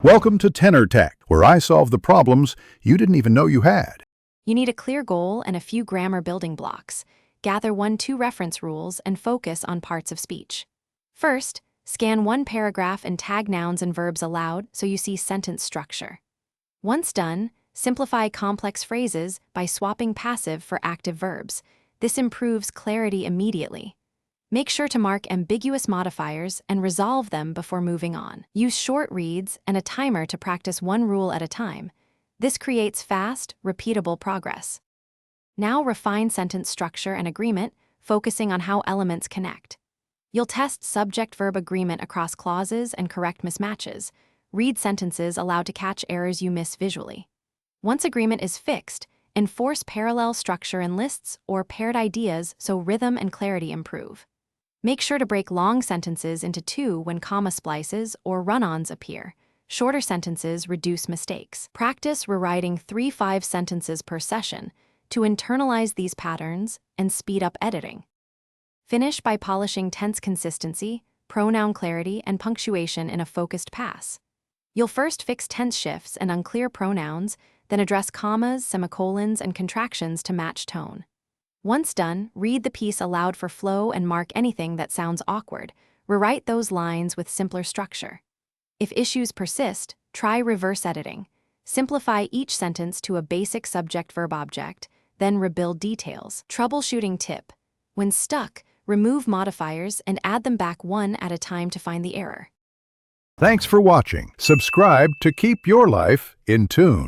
Welcome to Tenor Tech, where I solve the problems you didn't even know you had. You need a clear goal and a few grammar building blocks. Gather 1-2 reference rules and focus on parts of speech. First, scan one paragraph and tag nouns and verbs aloud so you see sentence structure. Once done, simplify complex phrases by swapping passive for active verbs. This improves clarity immediately. Make sure to mark ambiguous modifiers and resolve them before moving on. Use short reads and a timer to practice one rule at a time. This creates fast, repeatable progress. Now refine sentence structure and agreement, focusing on how elements connect. You'll test subject-verb agreement across clauses and correct mismatches. Read sentences aloud to catch errors you miss visually. Once agreement is fixed, enforce parallel structure in lists or paired ideas so rhythm and clarity improve. Make sure to break long sentences into two when comma splices or run-ons appear. Shorter sentences reduce mistakes. Practice rewriting 3-5 sentences per session to internalize these patterns and speed up editing. Finish by polishing tense consistency, pronoun clarity, and punctuation in a focused pass. You'll first fix tense shifts and unclear pronouns, then address commas, semicolons, and contractions to match tone. Once done, read the piece aloud for flow and mark anything that sounds awkward. Rewrite those lines with simpler structure. If issues persist, try reverse editing. Simplify each sentence to a basic subject-verb-object, then rebuild details. Troubleshooting tip: when stuck, remove modifiers and add them back one at a time to find the error. Thanks for watching. Subscribe to keep your life in tune.